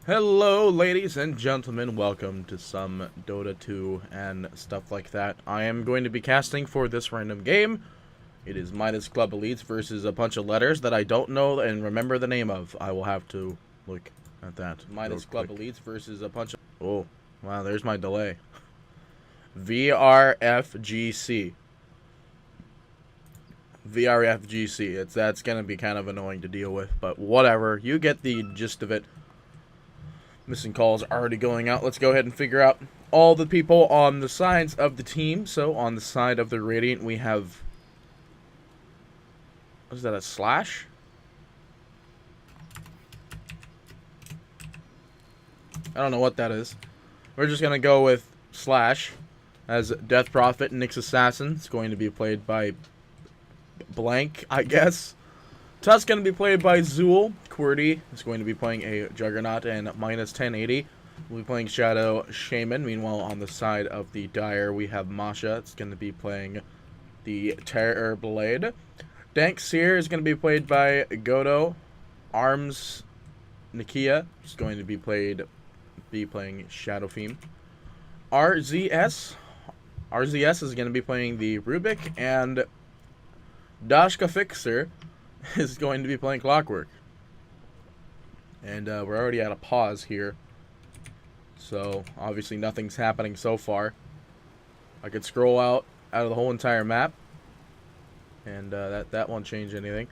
Hello, ladies and gentlemen. Welcome to some Dota 2 and stuff like that. I am going to be casting for this random game. It is Midas Club Elites versus a bunch of letters that I don't know and remember the name of. I will have to look at that. Midas Club Elites versus a bunch of... Oh, wow, there's my delay. VRFGC. VRFGC. That's going to be kind of annoying to deal with, but whatever. You get the gist of it. Missing calls already going out. Let's go ahead and figure out all the people on the sides of the team. So on the side of the Radiant, we have... What is that, a slash? I don't know what that is. We're just going to go with slash as Death Prophet and Nyx Assassin. It's going to be played by blank, I guess. Tusk going to be played by Zool. QWERTY is going to be playing a Juggernaut and minus 1080. We'll be playing Shadow Shaman. Meanwhile, on the side of the Dire, we have Masha. It's going to be playing the Terror Blade. Dank Seer is going to be played by Godo. Arms Nakia is going to be playing Shadow Fiend. RZS is going to be playing the Rubik, and Dashka Fixer is going to be playing Clockwork. And we're already at a pause here, so obviously nothing's happening so far. I could scroll out of the whole entire map, and that won't change anything.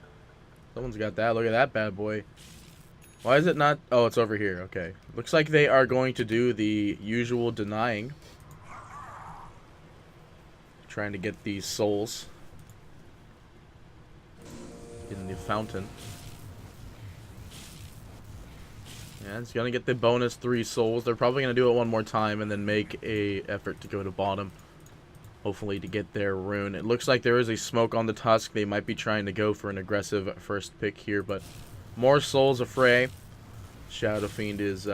Someone's got that. Look at that bad boy. Why is it not? Oh, it's over here. Okay. Looks like they are going to do the usual denying. Trying to get these souls in the fountain. Yeah, it's gonna get the bonus 3 souls. They're probably gonna do it one more time and then make a effort to go to bottom, hopefully to get their rune. It looks like there is a smoke on the Tusk. They might be trying to go for an aggressive first pick here, but more souls affray. Shadow Fiend is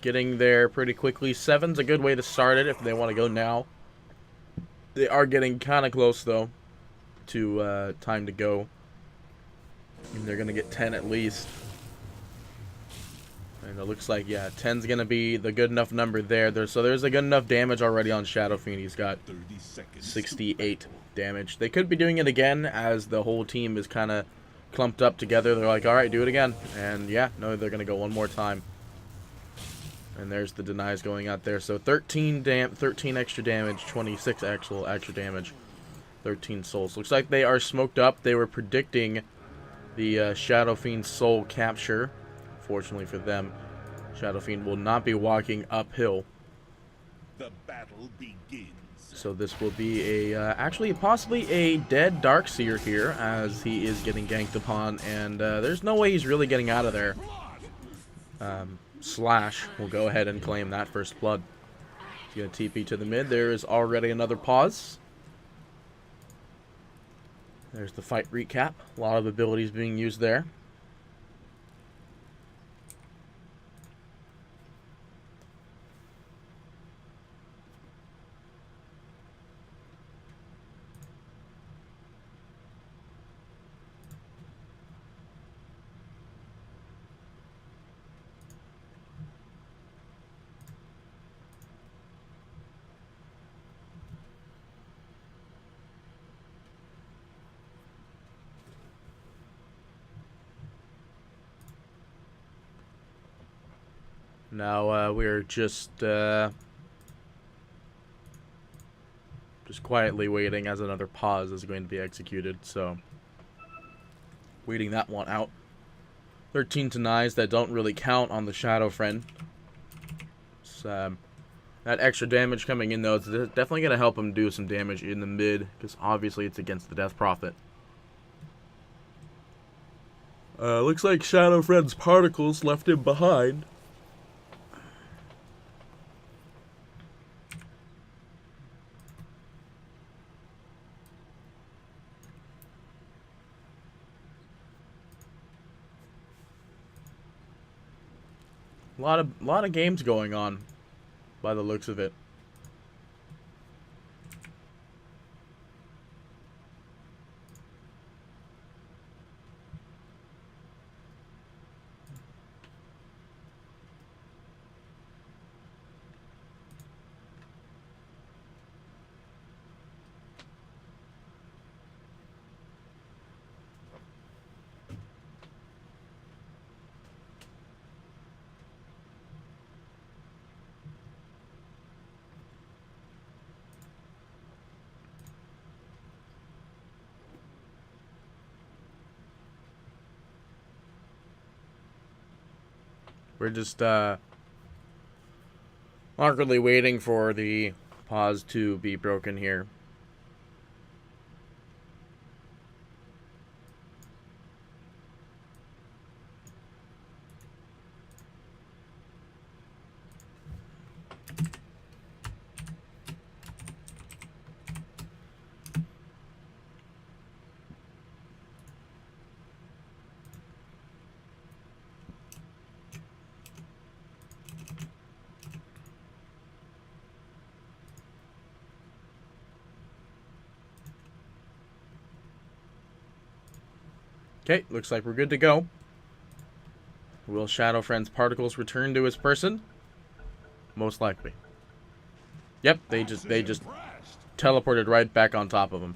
getting there pretty quickly. 7's a good way to start it if they want to go now. They are getting kind of close though to time to go. And they're going to get 10 at least. And it looks like, yeah, 10's going to be the good enough number there. So there's a good enough damage already on Shadow Fiend. He's got 68 damage. They could be doing it again as the whole team is kind of clumped up together. They're like, alright, do it again. And yeah, no, they're going to go one more time. And there's the denies going out there. So 13 extra damage, 26 actual extra damage, 13 souls. Looks like they are smoked up. They were predicting the Shadow Fiend soul capture. Fortunately for them, Shadow Fiend will not be walking uphill. The battle begins. So this will be a actually possibly a dead Darkseer here, as he is getting ganked upon, and there's no way he's really getting out of there. Slash will go ahead and claim that first blood. He's gonna TP to the mid. There is already another pause. There's the fight recap. A lot of abilities being used there. Now we're just quietly waiting as another pause is going to be executed. So waiting that one out. 13 denies that don't really count on the Shadow Friend. So, that extra damage coming in though, it's definitely going to help him do some damage in the mid, because obviously it's against the Death Prophet. Looks like Shadow Friend's particles left him behind. A lot of games going on, by the looks of it. We're just awkwardly waiting for the pause to be broken here. Okay, looks like we're good to go. Will Shadow Friend's particles return to his person? Most likely. Yep, they just teleported right back on top of him.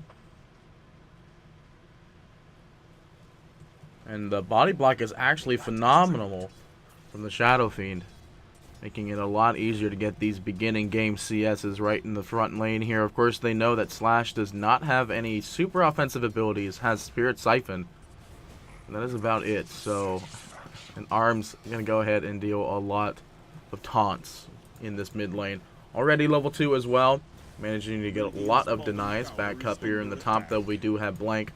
And the body block is actually phenomenal from the Shadow Fiend, making it a lot easier to get these beginning game CSs right in the front lane here. Of course, they know that Slash does not have any super offensive abilities, has Spirit Siphon. And that is about it. So, and Arm's going to go ahead and deal a lot of taunts in this mid lane. Already level 2 as well. Managing to get a lot of denies. Back up here in the top, though, we do have Blank.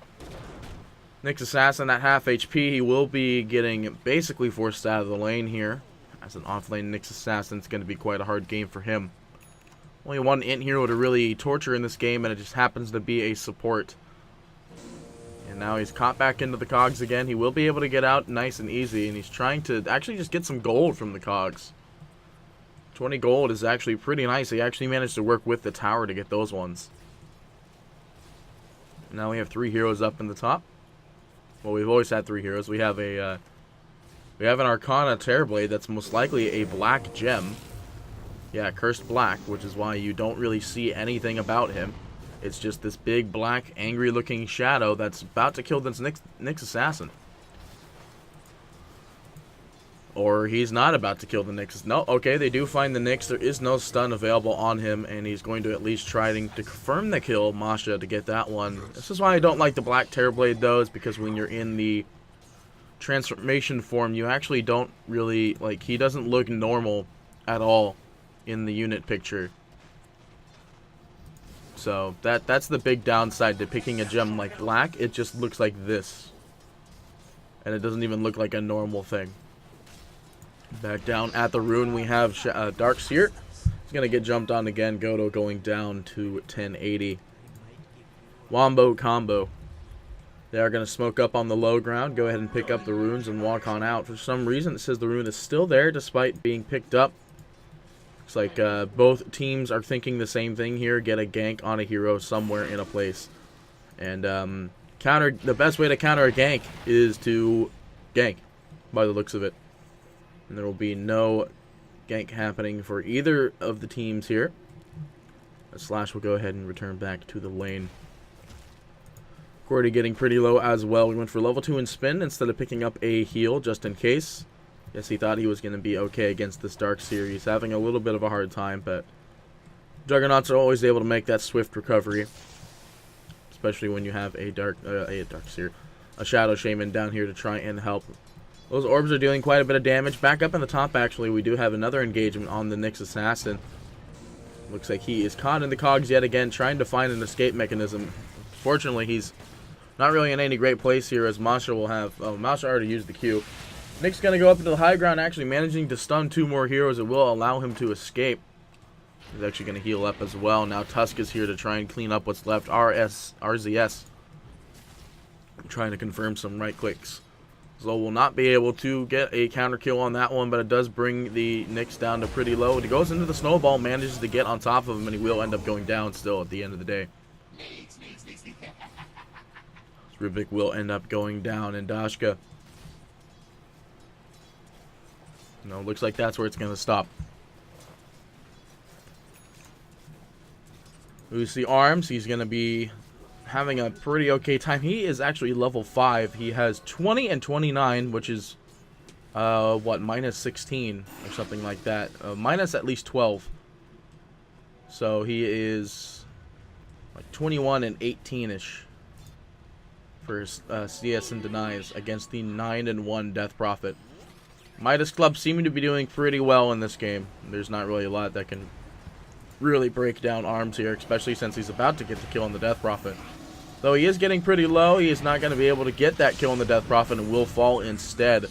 Nyx Assassin at half HP. He will be getting basically forced out of the lane here. As an off-lane Nyx Assassin, it's going to be quite a hard game for him. Only one int hero to really torture in this game, and it just happens to be a support. And now he's caught back into the cogs again. He will be able to get out nice and easy, and he's trying to actually just get some gold from the cogs. 20 gold is actually pretty nice. He actually managed to work with the tower to get those ones. Now we have 3 heroes up in the top. Well, we've always had 3 heroes. We have an Arcana Terrorblade that's most likely a black gem. Yeah, Cursed Black, which is why you don't really see anything about him. It's just this big, black, angry-looking shadow that's about to kill this Nyx Assassin. Or he's not about to kill the Nyx. No, okay, they do find the Nyx. There is no stun available on him, and he's going to at least try to confirm the kill, Masha, to get that one. This is why I don't like the Black Terrorblade, though, is because when you're in the transformation form, you actually don't really, like, he doesn't look normal at all in the unit picture. So that's the big downside to picking a gem like Black. It just looks like this. And it doesn't even look like a normal thing. Back down at the rune, we have Darkseer. He's going to get jumped on again. Goto going down to 1080. Wombo combo. They are going to smoke up on the low ground. Go ahead and pick up the runes and walk on out. For some reason, it says the rune is still there despite being picked up. Looks like both teams are thinking the same thing here. Get a gank on a hero somewhere in a place. And the best way to counter a gank is to gank, by the looks of it. And there will be no gank happening for either of the teams here. Slash will go ahead and return back to the lane. Cordy getting pretty low as well. We went for level 2 and spin instead of picking up a heal just in case. Yes, he thought he was going to be okay against this Darkseer. He's having a little bit of a hard time, but Juggernauts are always able to make that swift recovery. Especially when you have a Darkseer, a Shadow Shaman down here to try and help. Those orbs are dealing quite a bit of damage. Back up in the top, actually, we do have another engagement on the Nyx Assassin. Looks like he is caught in the cogs yet again, trying to find an escape mechanism. Fortunately, he's not really in any great place here, as Masha will have... Oh, Masha already used the Q. Nick's going to go up into the high ground, actually managing to stun 2 more heroes. It will allow him to escape. He's actually going to heal up as well. Now Tusk is here to try and clean up what's left. RZS. Trying to confirm some right clicks. So will not be able to get a counter kill on that one, but it does bring the Nyx down to pretty low. He goes into the snowball, manages to get on top of him, and he will end up going down still at the end of the day. Rubik will end up going down, and Dashka. No, looks like that's where it's going to stop. We see Arms. He's going to be having a pretty okay time. He is actually level 5. He has 20 and 29, which is, what, minus 16 or something like that. Minus at least 12. So he is like 21 and 18-ish for CS and denies against the 9 and 1 Death Prophet. Midas Club seeming to be doing pretty well in this game. There's not really a lot that can really break down Arms here, especially since he's about to get the kill on the Death Prophet. Though he is getting pretty low, he is not going to be able to get that kill on the Death Prophet and will fall instead,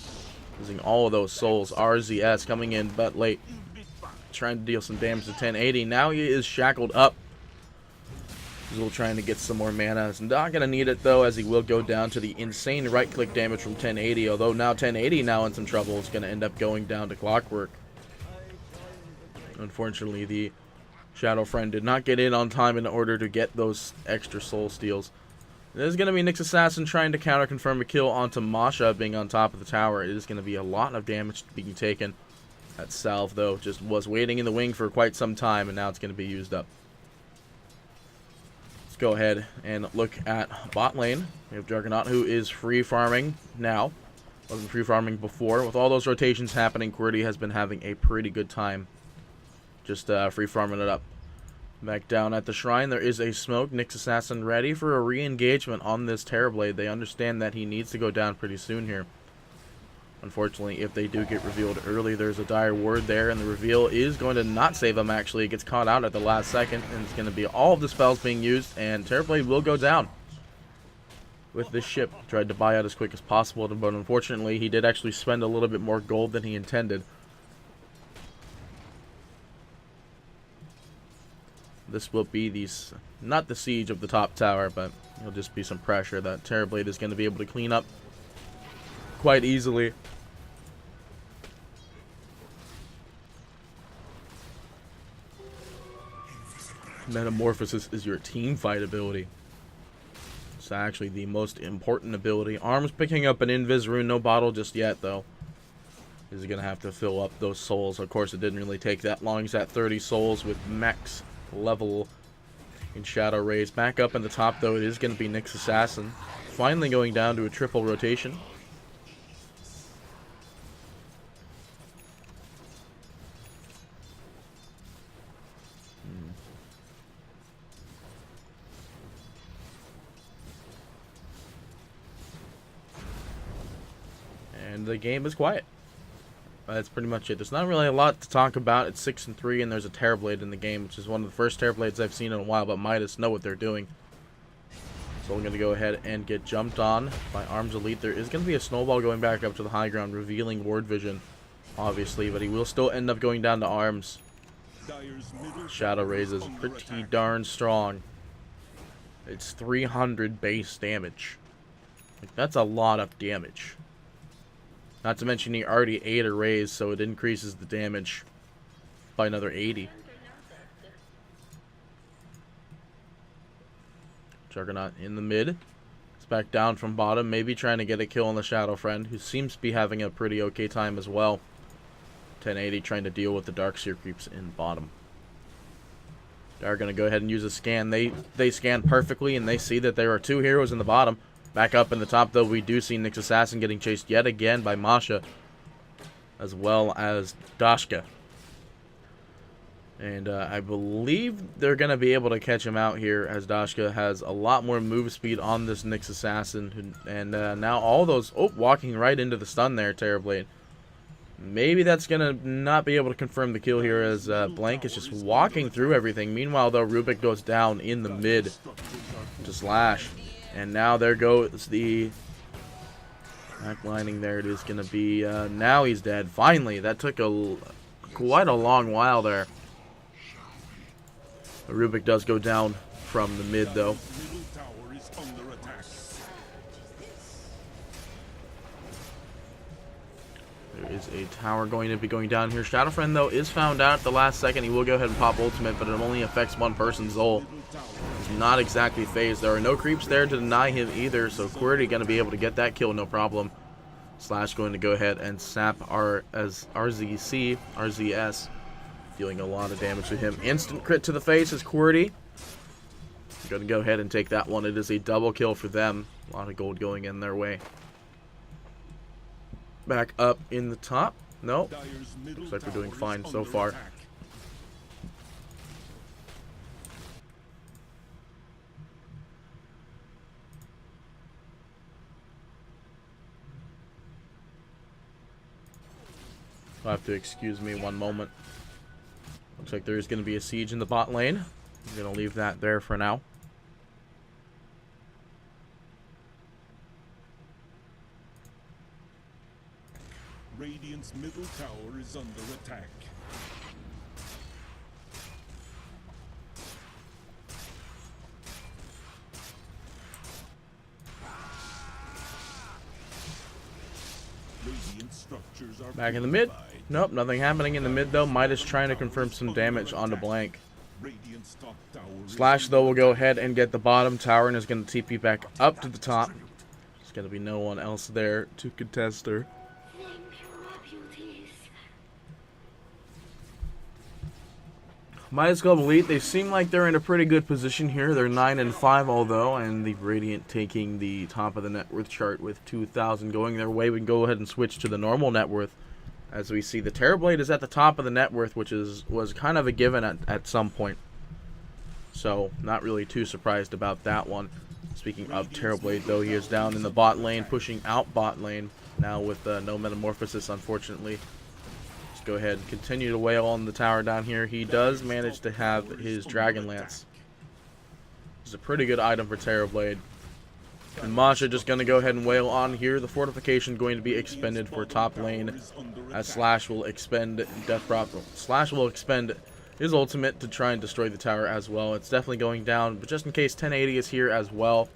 losing all of those souls. RZS coming in but late, trying to deal some damage to 1080. Now he is shackled up. He's trying to get some more mana. He's not going to need it though, as he will go down to the insane right-click damage from 1080. Although now 1080 now in some trouble. It's going to end up going down to Clockwork. Unfortunately, the Shadow Friend did not get in on time in order to get those extra soul steals. There's going to be Nyx Assassin trying to counter-confirm a kill onto Masha being on top of the tower. It is going to be a lot of damage being taken. That salve, though, just was waiting in the wing for quite some time, and now it's going to be used up. Let's go ahead and look at bot lane. We have Juggernaut, who is free farming now. Wasn't free farming before. With all those rotations happening, QWERTY has been having a pretty good time just free farming it up. Back down at the shrine, there is a smoke. Nyx Assassin ready for a re-engagement on this Terrorblade. They understand that he needs to go down pretty soon here. Unfortunately, if they do get revealed early, there's a dire ward there, and the reveal is going to not save him, actually. It gets caught out at the last second, and it's going to be all of the spells being used, and Terrorblade will go down with this ship. Tried to buy out as quick as possible, but unfortunately, he did actually spend a little bit more gold than he intended. This will be not the siege of the top tower, but it'll just be some pressure that Terrorblade is going to be able to clean up quite easily. Metamorphosis is your team fight ability. It's actually the most important ability. Arms picking up an Invis rune, no bottle just yet though. He's going to have to fill up those souls. Of course, it didn't really take that long. He's at 30 souls with max level in Shadow Rays. Back up in the top though, it is going to be Nyx Assassin. Finally going down to a triple rotation. And the game is quiet. That's pretty much it. There's not really a lot to talk about. It's 6-3, and there's a Terrorblade in the game, which is one of the first Terrorblades I've seen in a while, but Midas know what they're doing. So I'm going to go ahead and get jumped on by Arms Elite. There is going to be a snowball going back up to the high ground, revealing ward vision, obviously, but he will still end up going down to Arms. Shadow Rays is pretty darn strong. It's 300 base damage. Like, that's a lot of damage. Not to mention he already ate a raise, so it increases the damage by another 80. Juggernaut in the mid. It's back down from bottom, maybe trying to get a kill on the Shadow Friend, who seems to be having a pretty okay time as well. 1080 trying to deal with the Darkseer creeps in bottom. They're going to go ahead and use a scan. They scan perfectly, and they see that there are two heroes in the bottom. Back up in the top, though, we do see Nyx Assassin getting chased yet again by Masha, as well as Dashka. And I believe they're going to be able to catch him out here, as Dashka has a lot more move speed on this Nyx Assassin. And now all those... Oh, walking right into the stun there, Terrorblade. Maybe that's going to not be able to confirm the kill here, as Blank is just walking through everything. Meanwhile, though, Rubik goes down in the mid to Slash. And now there goes the backlining there. It is going to be, now he's dead. Finally, that took quite a long while there. Rubik does go down from the mid, though. There is a tower going to be going down here. Shadowfriend, though, is found out at the last second. He will go ahead and pop ultimate, but it only affects one person's Zol. He's not exactly phased. There are no creeps there to deny him either, so QWERTY going to be able to get that kill, no problem. Slash going to go ahead and sap RZS, dealing a lot of damage to him. Instant crit to the face is QWERTY. Going to go ahead and take that one. It is a double kill for them. A lot of gold going in their way. Back up in the top. Nope. Looks like we're doing fine so far. You'll have to excuse me one moment. Looks like there is going to be a siege in the bot lane. I'm going to leave that there for now. Radiant's middle tower is under attack. Radiant structures are Back in the mid. fortified. Nope, nothing happening in the mid though. Midas trying to confirm some damage onto Blank. Radiant's top tower is Slash though will go ahead and get the bottom tower and is going to TP back up to the top. There's going to be no one else there to contest her. Midas Club Elite, they seem like they're in a pretty good position here. They're 9-5 although, and the Radiant taking the top of the net worth chart with 2,000 going their way. We can go ahead and switch to the normal net worth. As we see, the Terrorblade is at the top of the net worth, which was kind of a given at some point. So, not really too surprised about that one. Speaking of Terrorblade, though, he is down in the bot lane, pushing out bot lane. Now with no Metamorphosis, unfortunately. Let's go ahead and continue to wail on the tower down here. He does manage to have his Dragon Lance. It's a pretty good item for Terrorblade. And Masha just going to go ahead and wail on here. The fortification going to be expended for top lane, as Slash will expend Death Prop. Slash will expend his ultimate to try and destroy the tower as well. It's definitely going down, but just in case 1080 is here as well,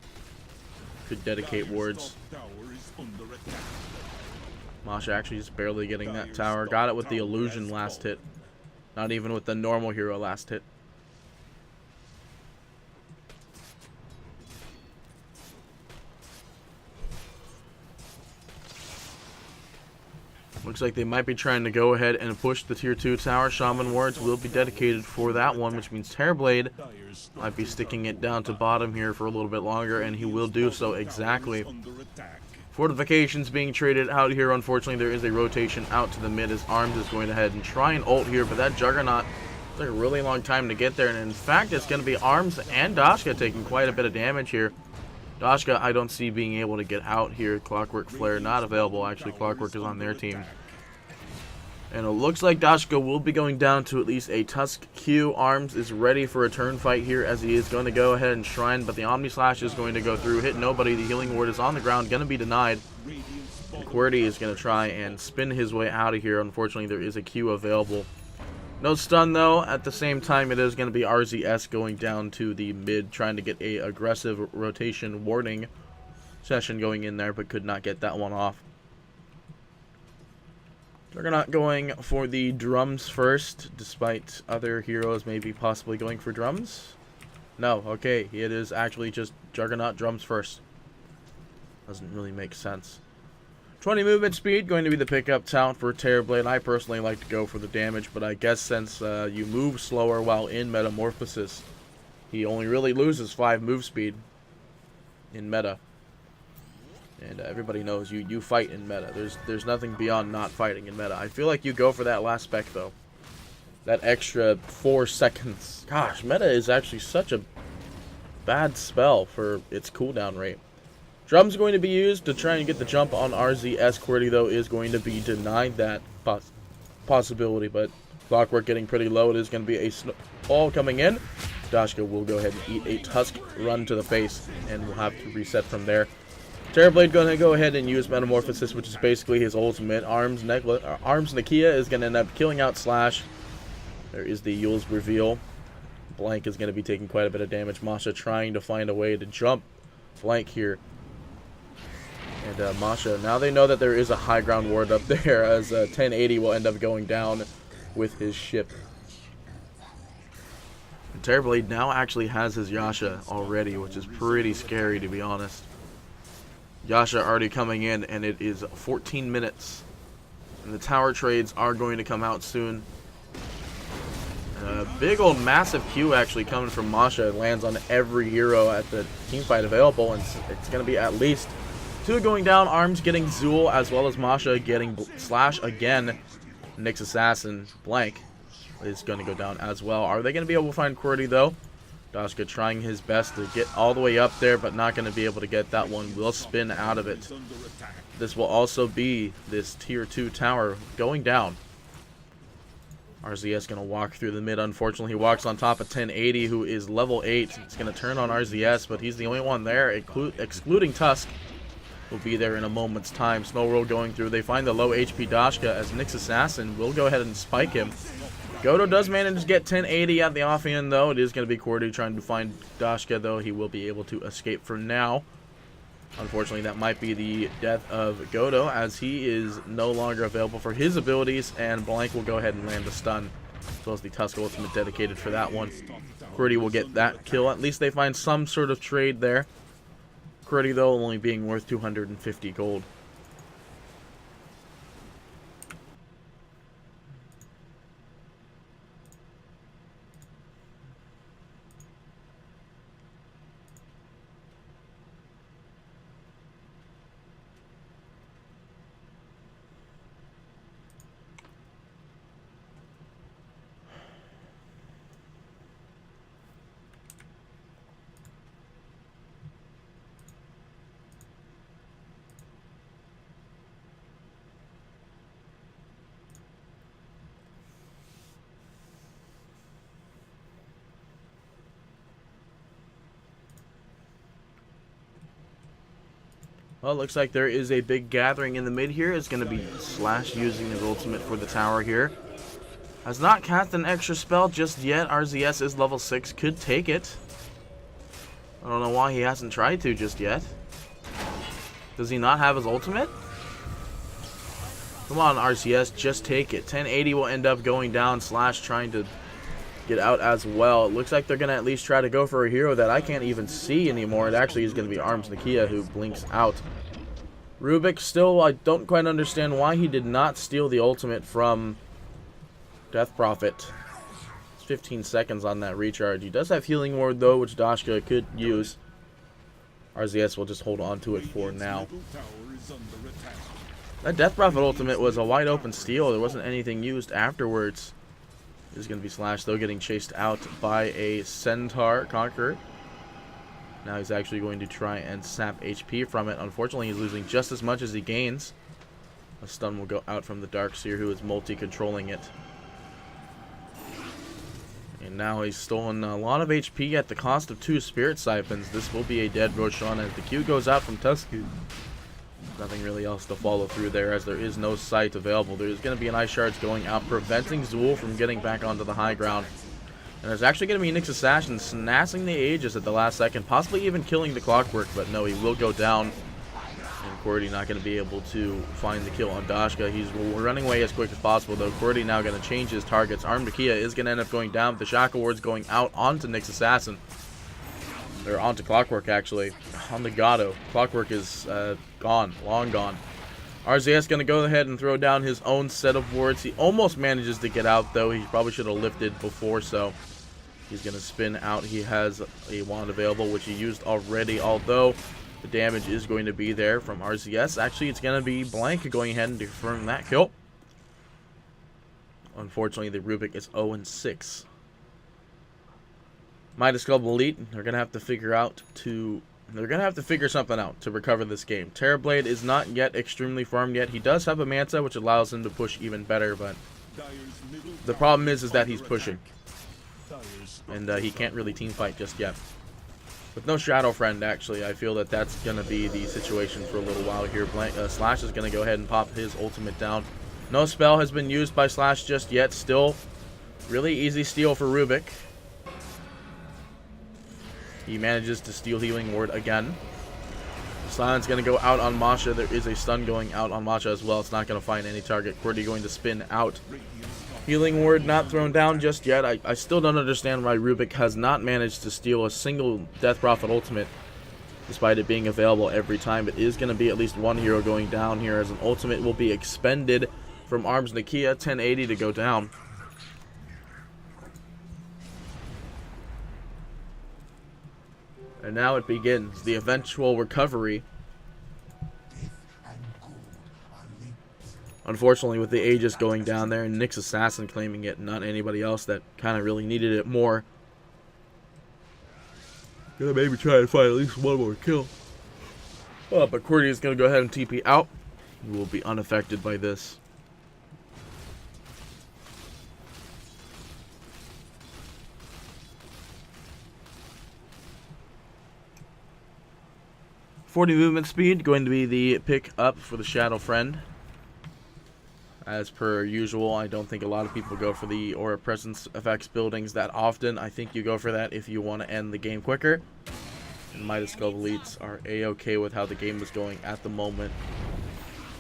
could dedicate wards. Masha actually just barely getting that tower. Got it with the illusion last hit. Not even with the normal hero last hit. Looks like they might be trying to go ahead and push the tier 2 tower. Shaman wards will be dedicated for that one, which means Terrorblade might be sticking it down to bottom here for a little bit longer, and he will do so exactly. Fortifications being traded out here. Unfortunately, there is a rotation out to the mid as Arms is going ahead and try and ult here, but that Juggernaut took a really long time to get there, and in fact, it's going to be Arms and Dashka taking quite a bit of damage here. Dashka, I don't see being able to get out here. Clockwork Flare not available. Actually, Clockwork is on their team. And it looks like Dashka will be going down to at least a Tusk Q. Arms is ready for a turn fight here as he is going to go ahead and Shrine, but the Omni Slash is going to go through, hit nobody. The healing ward is on the ground, going to be denied. QWERTY is going to try and spin his way out of here. Unfortunately, there is a Q available. No stun though. At the same time, it is going to be RZS going down to the mid, trying to get a aggressive rotation warning session going in there, but could not get that one off. They're not going for the drums first, despite other heroes maybe possibly going for drums. No, okay, it is actually just Juggernaut drums first. Doesn't really make sense. 20 movement speed, going to be the pickup talent for Terrorblade. I personally like to go for the damage, but I guess since you move slower while in Metamorphosis, he only really loses 5 move speed in meta. And everybody knows you fight in meta. There's nothing beyond not fighting in meta. I feel like you go for that last spec though. That extra 4 seconds. Gosh, meta is actually such a bad spell for its cooldown rate. Drum's going to be used to try and get the jump on RZS. QWERTY, though, is going to be denied that possibility, but Clockwork getting pretty low. It is going to be a snowball coming in. Dashka will go ahead and eat a Tusk run to the face, and we'll have to reset from there. Terrorblade going to go ahead and use Metamorphosis, which is basically his ultimate. Arms Nakia is going to end up killing out Slash. There is the Yule's reveal. Blank is going to be taking quite a bit of damage. Masha trying to find a way to jump Blank here. And Masha, now they know that there is a high ground ward up there, as 1080 will end up going down with his ship. And Terrorblade now actually has his Yasha already, which is pretty scary to be honest. Yasha already coming in, and it is 14 minutes. And the tower trades are going to come out soon. Big old massive Q actually coming from Masha. It lands on every hero at the teamfight available, and it's going to be at least 2 going down. Arms getting Zool, as well as Masha getting Slash again. Nyx Assassin Blank is going to go down as well. Are they going to be able to find QWERTY though? Dashka trying his best to get all the way up there, but not going to be able to get that one. Will spin out of it. This will also be this tier 2 tower going down. RZS going to walk through the mid. Unfortunately, he walks on top of 1080, who is level 8. It's going to turn on RZS, but he's the only one there, excluding Tusk. Will be there in a moment's time. Snow World going through. They find the low HP Dashka as Nyx Assassin will go ahead and spike him. Godo does manage to get 1080 at the offhand, though. It is going to be Cordy trying to find Dashka, though. He will be able to escape for now. Unfortunately, that might be the death of Godo, as he is no longer available for his abilities, and Blank will go ahead and land a stun, as well as the Tusk ultimate dedicated for that one. Cordy will get that kill. At least they find some sort of trade there. Cordy, though, only being worth 250 gold. Well, it looks like there is a big gathering in the mid here. It's going to be Slash using his ultimate for the tower here. Has not cast an extra spell just yet. RZS is level 6. Could take it. I don't know why he hasn't tried to just yet. Does he not have his ultimate? Come on, RZS, just take it. 1080 will end up going down. Slash trying to get out as well. It looks like they're going to at least try to go for a hero that I can't even see anymore. It actually is going to be Arms Nakia who blinks out. Rubik still, I don't quite understand why he did not steal the ultimate from Death Prophet. It's 15 seconds on that recharge. He does have Healing Ward though, which Dashka could use. RZS will just hold on to it for now. That Death Prophet ultimate was a wide open steal. There wasn't anything used afterwards. This is going to be Slash, though, getting chased out by a Centaur Conqueror. Now he's actually going to try and sap HP from it. Unfortunately, he's losing just as much as he gains. A stun will go out from the Darkseer, who is multi-controlling it. And now he's stolen a lot of HP at the cost of 2 Spirit Siphons. This will be a dead Roshan as the Q goes out from Tusky. Nothing really else to follow through there, as there is no sight available. There's going to be an Ice Shards going out, preventing Zool from getting back onto the high ground. And there's actually going to be Nyx Assassin snassing the Aegis at the last second, possibly even killing the Clockwork, but no, he will go down. And Cordy not going to be able to find the kill on Dashka. He's running away as quick as possible, though. Cordy now going to change his targets. Armed Nakia is going to end up going down, with the Shackle Wards going out onto Nyx Assassin. Or onto Clockwork, actually. On the Gato. Clockwork is gone. Long gone. RZS going to go ahead and throw down his own set of wards. He almost manages to get out, though. He probably should have lifted before, so he's going to spin out. He has a wand available, which he used already, although the damage is going to be there from RZS. Actually, it's going to be Blank going ahead and confirm that kill. Unfortunately, the Rubik is 0-6. Midas Club Elite, they're gonna have to figure something out to recover this game. Terrorblade is not yet extremely farmed yet. He does have a Manta, which allows him to push even better, but the problem is that he's pushing, and he can't really team fight just yet. With no Shadow Friend, actually, I feel that that's gonna be the situation for a little while here. Slash is gonna go ahead and pop his ultimate down. No spell has been used by Slash just yet. Still, really easy steal for Rubik. He manages to steal Healing Ward again. Silence going to go out on Masha. There is a stun going out on Masha as well. It's not going to find any target. Cordy going to spin out. Healing Ward not thrown down just yet. I still don't understand why Rubik has not managed to steal a single Death Prophet ultimate, despite it being available every time. It is going to be at least one hero going down here, as an ultimate will be expended from Arms Nakia. 1080 to go down. And now it begins, the eventual recovery. Unfortunately, with the Aegis going down there and Nyx Assassin claiming it, not anybody else that kind of really needed it more. Gonna maybe try to find at least one more kill. Oh, but Cordy is gonna go ahead and TP out. He will be unaffected by this. 40 movement speed, going to be the pick up for the Shadow Friend. As per usual, I don't think a lot of people go for the Aura Presence effects buildings that often. I think you go for that if you want to end the game quicker. And Midas Club Elites are a-okay with how the game is going at the moment.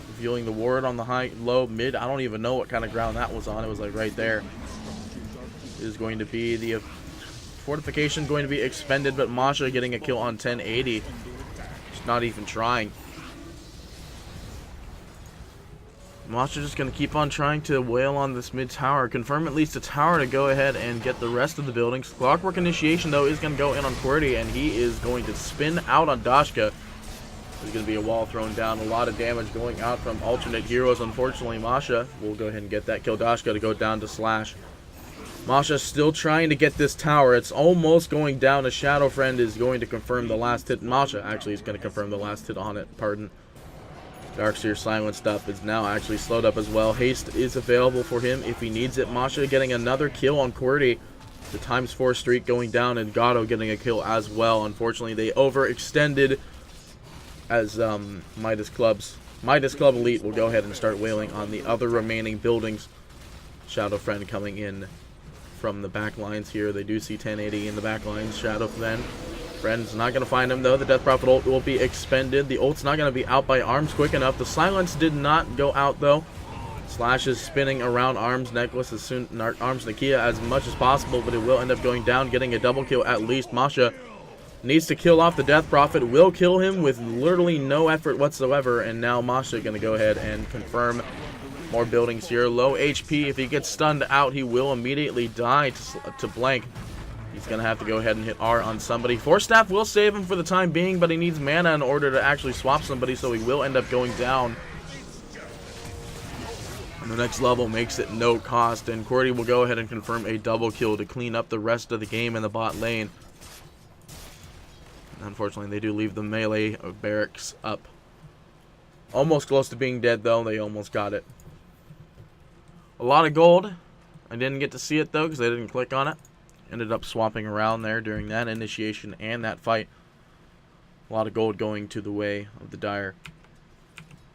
Revealing the ward on the high, low, mid. I don't even know what kind of ground that was on. It was like right there. Is going to be the fortification going to be expended, but Masha getting a kill on 1080. Just not even trying. Masha just going to keep on trying to wail on this mid tower. Confirm at least a tower to go ahead and get the rest of the buildings. Clockwork Initiation, though, is going to go in on QWERTY, and he is going to spin out on Dashka. There's going to be a wall thrown down. A lot of damage going out from alternate heroes. Unfortunately, Masha will go ahead and get that kill. Dashka to go down to Slash. Masha still trying to get this tower. It's almost going down. A Shadow Friend is going to confirm the last hit. Masha actually is going to confirm the last hit on it. Pardon. Darkseer silenced up, is now actually slowed up as well. Haste is available for him if he needs it. Masha getting another kill on QWERTY. The ×4 streak going down, and Gato getting a kill as well. Unfortunately, they overextended as Midas Club Elite will go ahead and start wailing on the other remaining buildings. Shadow Friend coming in from the back lines here. They do see 1080 in the back lines. Shadow Friend's not going to find him, though. The Death Prophet ult will be expended. The ult's not going to be out by Arms quick enough. The silence did not go out, though. Slash is spinning around Arms Necklace as soon Arms Nakia as much as possible, but it will end up going down, getting a double kill at least. Masha needs to kill off the Death Prophet, will kill him with literally no effort whatsoever, and now Masha going to go ahead and confirm more buildings here. Low HP. If he gets stunned out, he will immediately die to blank. He's going to have to go ahead and hit R on somebody. Force Staff will save him for the time being, but he needs mana in order to actually swap somebody, so he will end up going down. And the next level makes it no cost, and QWERTY will go ahead and confirm a double kill to clean up the rest of the game in the bot lane. Unfortunately, they do leave the melee barracks up. Almost close to being dead, though. They almost got it. A lot of gold. I didn't get to see it, though, because I didn't click on it. Ended up swapping around there during that initiation and that fight. A lot of gold going to the way of the Dire.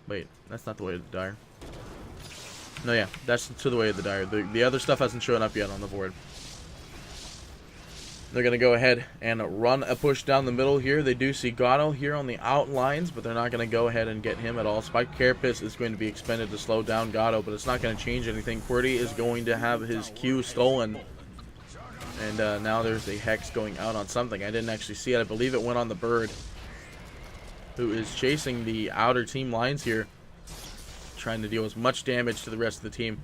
Wait, that's not the way of the Dire. No, yeah, that's to the way of the Dire. The other stuff hasn't shown up yet on the board. They're going to go ahead and run a push down the middle here. They do see Gato here on the outlines, but they're not going to go ahead and get him at all. Spike Carapace is going to be expended to slow down Gato, but it's not going to change anything. QWERTY is going to have his Q stolen. And now there's a Hex going out on something. I didn't actually see it. I believe it went on the Bird, who is chasing the outer team lines here, trying to deal as much damage to the rest of the team.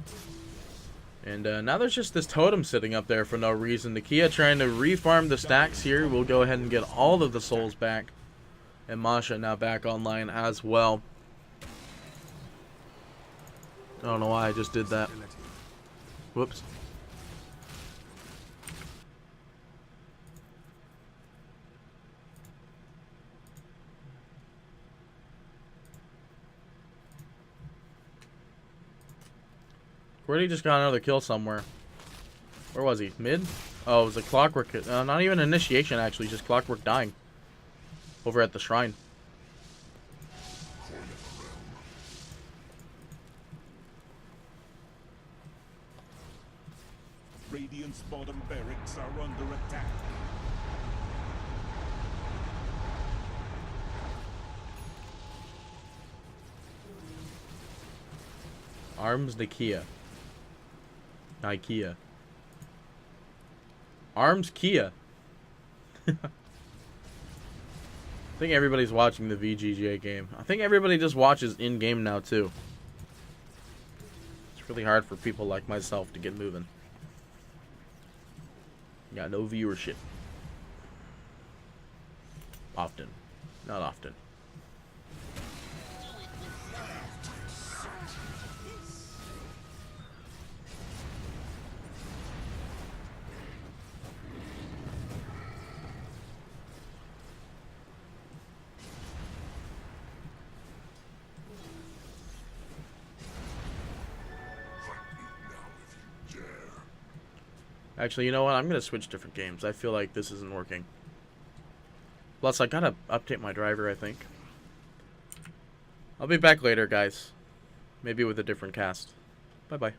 And now there's just this totem sitting up there for no reason. The Kia trying to refarm the stacks here. We'll go ahead and get all of the souls back. And Masha now back online as well. I don't know why I just did that. Whoops. QWERTY just got another kill somewhere. Where was he? Mid? Oh, it was a Clockwork. Not even initiation, actually. Just Clockwork dying. Over at the shrine. Radiant's bottom barracks are under attack. Arms Nakia. Ikea. Arms Kia. I think everybody's watching the VGJ game. I think everybody just watches in-game now, too. It's really hard for people like myself to get moving. Got no viewership. Often. Not often. Actually, you know what? I'm going to switch different games. I feel like this isn't working. Plus, I got to update my driver, I think. I'll be back later, guys. Maybe with a different cast. Bye-bye.